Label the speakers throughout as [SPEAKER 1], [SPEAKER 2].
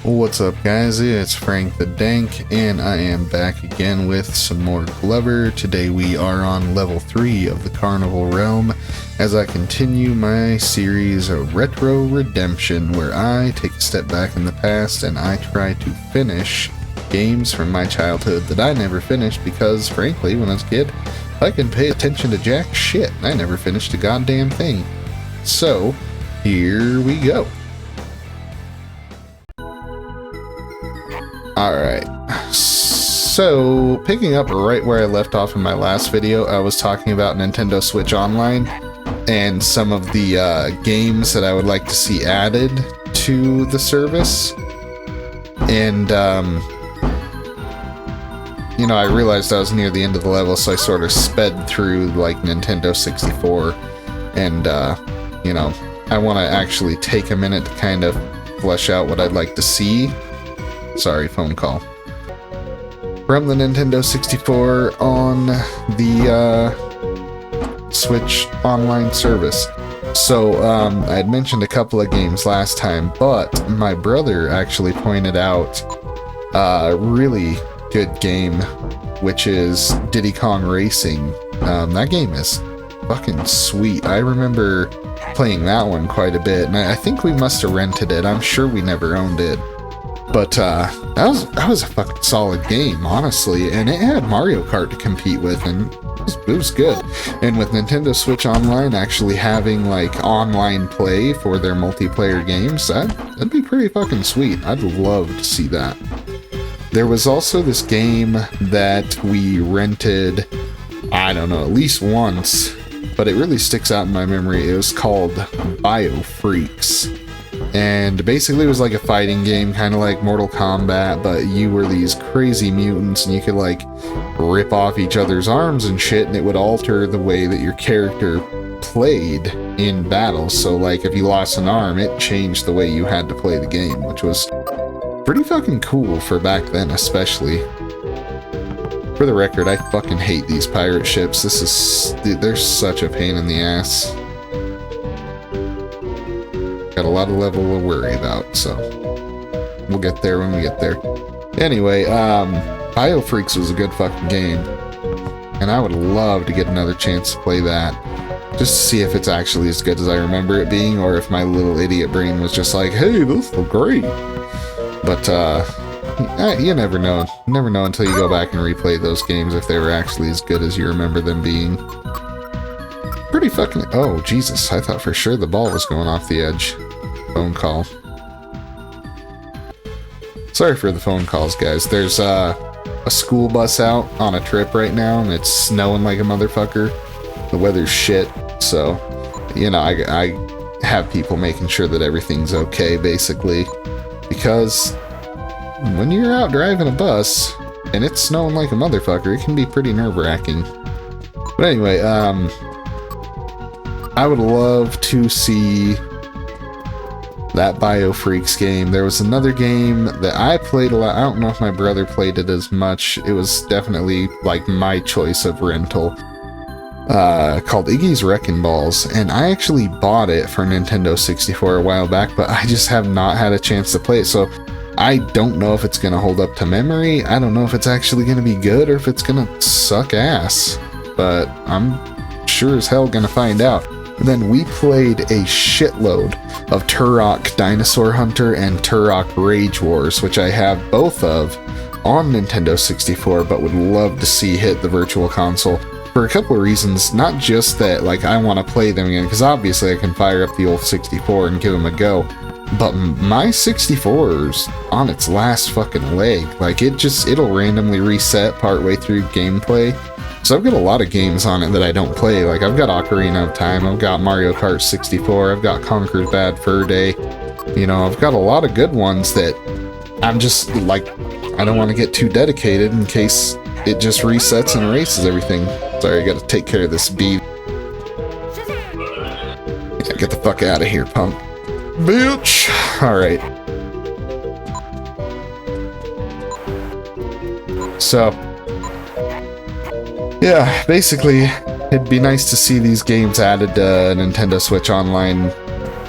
[SPEAKER 1] What's up, guys? It's Frank the Danq, and I am back again with some more Glover. Today we are on level 3 of the Carnival Realm as I continue my series of Retro Redemption, where I take a step back in the past and I try to finish games from my childhood that I never finished because, frankly, when I was a kid, I couldn't pay attention to jack shit. I never finished a goddamn thing. So, here we go. Alright, so picking up right where I left off in my last video, I was talking about Nintendo Switch Online and some of the games that I would like to see added to the service. And, you know, I realized I was near the end of the level, so I sort of sped through, like, Nintendo 64. And, you know, I want to actually take a minute to kind of flesh out what I'd like to see. Sorry, phone call. From the Nintendo 64 on the Switch Online service. So, I had mentioned a couple of games last time, but my brother actually pointed out a really good game, which is Diddy Kong Racing. That game is fucking sweet. I remember playing that one quite a bit, and I think we must have rented it. I'm sure we never owned it. But that was a fucking solid game, honestly, and it had Mario Kart to compete with, and it was good. And with Nintendo Switch Online actually having, like, online play for their multiplayer games, that'd be pretty fucking sweet. I'd love to see that. There was also this game that we rented, I don't know, at least once, but it really sticks out in my memory. It was called Biofreaks. And basically it was like a fighting game, kind of like Mortal Kombat, but you were these crazy mutants and you could, like, rip off each other's arms and shit, and it would alter the way that your character played in battle. So, like, if you lost an arm, it changed the way you had to play the game, which was pretty fucking cool for back then, especially. For the record, I fucking hate these pirate ships. They're such a pain in the ass. Got a lot of level to worry about, so we'll get there when we get there. Anyway, Biofreaks was a good fucking game, and I would love to get another chance to play that, just to see if it's actually as good as I remember it being, or if my little idiot brain was just like, hey, this looks great. But, you never know. You never know until you go back and replay those games if they were actually as good as you remember them being. Pretty fucking... Oh, Jesus. I thought for sure the ball was going off the edge. Phone call. Sorry for the phone calls, guys. There's a school bus out on a trip right now, and it's snowing like a motherfucker. The weather's shit, so, you know, I have people making sure that everything's okay, basically. Because when you're out driving a bus, and it's snowing like a motherfucker, it can be pretty nerve-wracking. But anyway, I would love to see that Biofreaks game. There was another game that I played a lot. I don't know if my brother played it as much. It was definitely, like, my choice of rental. Called Iggy's Wrecking Balls. And I actually bought it for Nintendo 64 a while back, but I just have not had a chance to play it. So I don't know if it's going to hold up to memory. I don't know if it's actually going to be good or if it's going to suck ass. But I'm sure as hell going to find out. And then we played a shitload of Turok Dinosaur Hunter and Turok Rage Wars, which I have both of on Nintendo 64, but would love to see hit the Virtual Console for a couple of reasons. Not just that, like, I want to play them again, because obviously I can fire up the old 64 and give them a go, but my 64's on its last fucking leg. Like, it'll randomly reset partway through gameplay. So I've got a lot of games on it that I don't play. Like, I've got Ocarina of Time, I've got Mario Kart 64, I've got Conker's Bad Fur Day. You know, I've got a lot of good ones that I'm just, like, I don't want to get too dedicated in case it just resets and erases everything. Sorry, I gotta take care of this bee. Yeah, get the fuck out of here, punk. Bitch! Alright. So, yeah, basically, it'd be nice to see these games added to Nintendo Switch Online,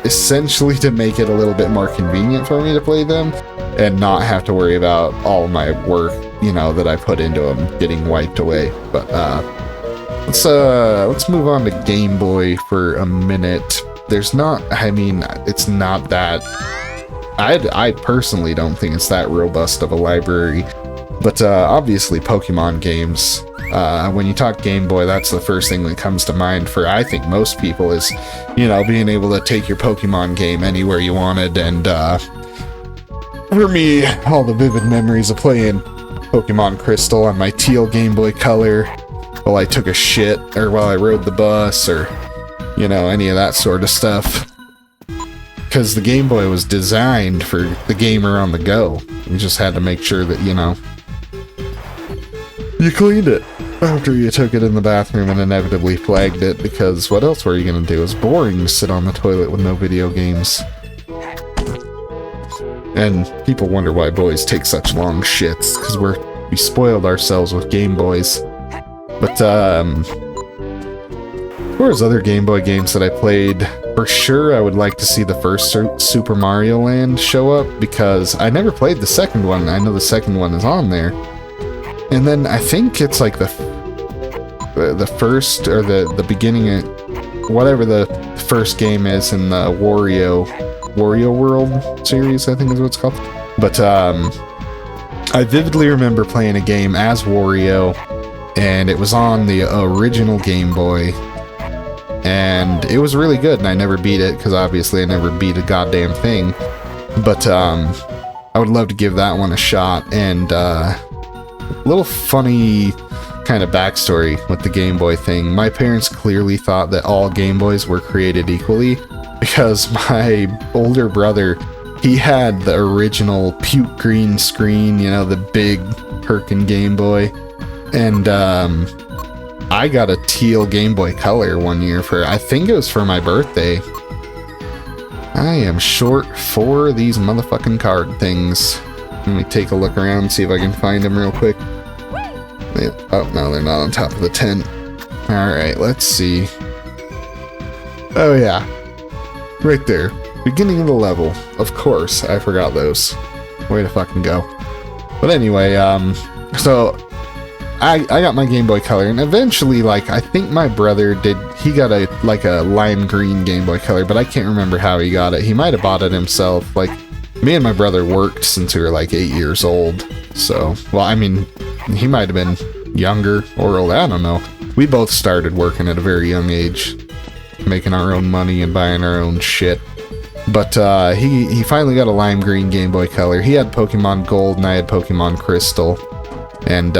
[SPEAKER 1] essentially to make it a little bit more convenient for me to play them. and not have to worry about all my work, that I put into them getting wiped away. But let's move on to Game Boy for a minute. It's not that, I personally don't think it's that robust of a library, but obviously Pokemon games, when you talk Game Boy, that's the first thing that comes to mind for, I think, most people is, being able to take your Pokemon game anywhere you wanted. And for me, all the vivid memories of playing Pokemon Crystal on my teal Game Boy Color while I took a shit, or while I rode the bus, or any of that sort of stuff. Because the Game Boy was designed for the gamer on the go. You just had to make sure that, you cleaned it after you took it in the bathroom and inevitably flagged it, because what else were you going to do? It was boring to sit on the toilet with no video games. And people wonder why boys take such long shits, because we spoiled ourselves with Game Boys. But, as far as other Game Boy games that I played, for sure I would like to see the first Super Mario Land show up, because I never played the second one. I know the second one is on there. And then I think it's like the first, or the beginning of whatever the first game is in the Wario World series, I think is what it's called. But I vividly remember playing a game as Wario, and it was on the original Game Boy, and it was really good, and I never beat it, because obviously I never beat a goddamn thing. But I would love to give that one a shot. And little funny kind of backstory with the Game Boy thing. My parents clearly thought that all Game Boys were created equally, because my older brother, he had the original puke green screen, the big Perkin Game Boy, and I got a teal Game Boy Color one year I think it was for my birthday. I am short for these motherfucking card things. Let me take a look around and see if I can find them real quick. Oh, no, they're not on top of the tent. Alright, let's see. Oh, yeah. Right there. Beginning of the level. Of course, I forgot those. Way to fucking go. But anyway, so I got my Game Boy Color, and eventually, I think my brother he got a lime green Game Boy Color, but I can't remember how he got it. He might have bought it himself. Me and my brother worked since we were 8 years old. So, well, I mean, he might have been younger or old, I don't know. We both started working at a very young age, making our own money and buying our own shit. But he finally got a lime green Game Boy Color. He had Pokemon Gold and I had Pokemon Crystal. And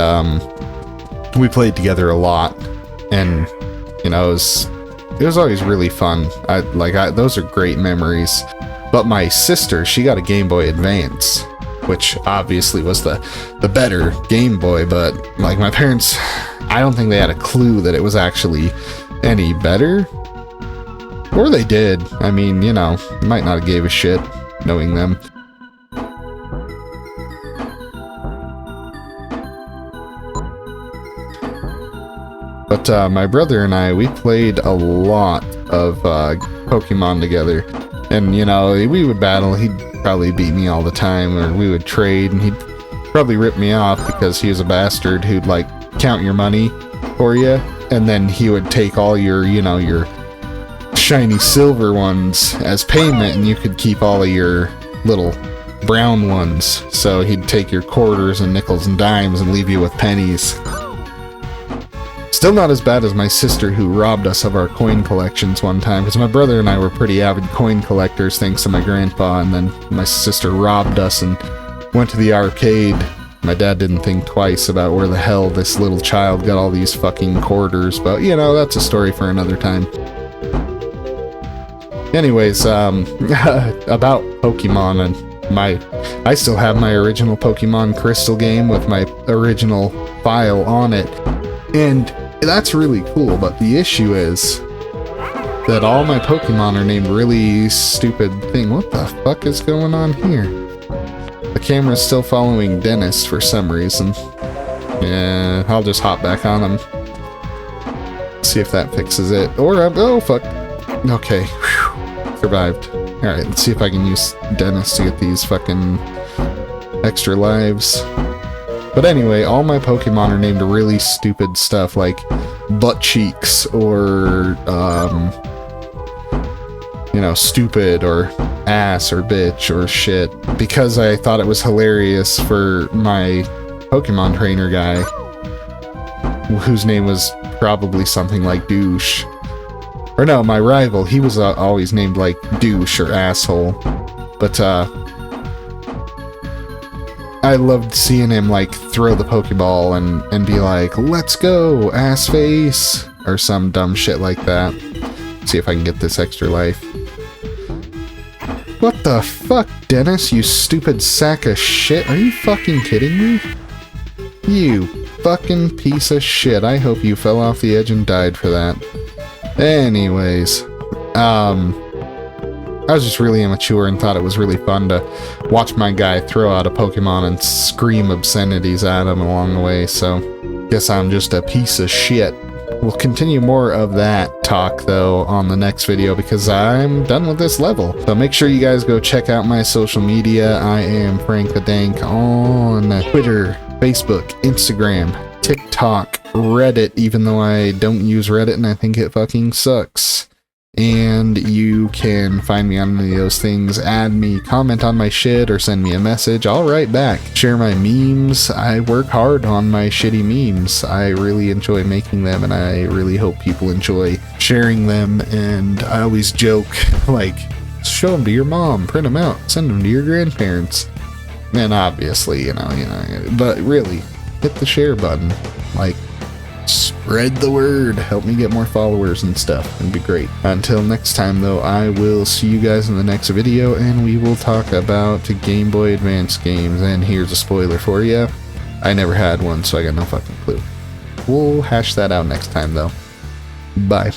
[SPEAKER 1] we played together a lot. And, it was always really fun. Those are great memories. But my sister, she got a Game Boy Advance, which obviously was the better Game Boy, but my parents, I don't think they had a clue that it was actually any better. Or they did. I mean, might not have gave a shit, knowing them. But my brother and I, we played a lot of Pokemon together. And, we would battle. He'd probably beat me all the time, or we would trade, and he'd probably rip me off because he was a bastard who'd, count your money for you, and then he would take all your, your shiny silver ones as payment, and you could keep all of your little brown ones. So he'd take your quarters and nickels and dimes and leave you with pennies. Still not as bad as my sister, who robbed us of our coin collections one time, because my brother and I were pretty avid coin collectors thanks to my grandpa, and then my sister robbed us and went to the arcade. My dad didn't think twice about where the hell this little child got all these fucking quarters, but that's a story for another time. Anyways, about Pokemon, and I still have my original Pokemon Crystal game with my original file on it, and that's really cool, but the issue is that all my Pokemon are named really stupid thing. What the fuck is going on here? The camera's still following Dennis for some reason. Yeah, I'll just hop back on him. See if that fixes it. Or, oh fuck. Okay, whew. Survived. Alright, let's see if I can use Dennis to get these fucking extra lives. But anyway, all my Pokemon are named really stupid stuff like butt cheeks or, you know, stupid or ass or bitch or shit, because I thought it was hilarious for my Pokemon trainer guy, whose name was probably something like douche. Or no, my rival, he was always named like douche or asshole. But, I loved seeing him like throw the Pokeball and be like, "Let's go, ass face," or some dumb shit like that. See if I can get this extra life. What the fuck, Dennis, you stupid sack of shit? Are you fucking kidding me? You fucking piece of shit. I hope you fell off the edge and died for that. Anyways, I was just really immature and thought it was really fun to watch my guy throw out a Pokemon and scream obscenities at him along the way, so guess I'm just a piece of shit. We'll continue more of that talk, though, on the next video because I'm done with this level. So make sure you guys go check out my social media. I am Frank the Danq on Twitter, Facebook, Instagram, TikTok, Reddit, even though I don't use Reddit and I think it fucking sucks. And you can find me on any of those things, add me, comment on my shit, or send me a message. I'll write back. Share my memes. I work hard on my shitty memes. I really enjoy making them, and I really hope people enjoy sharing them. And I always joke, like, show them to your mom, print them out, send them to your grandparents. And obviously, you know, but really, hit the share button. Like, spread the word. Help me get more followers and stuff. It'd be great. Until next time, though, I will see you guys in the next video, and we will talk about Game Boy Advance games. And here's a spoiler for you. I never had one, so I got no fucking clue. We'll hash that out next time, though. Bye.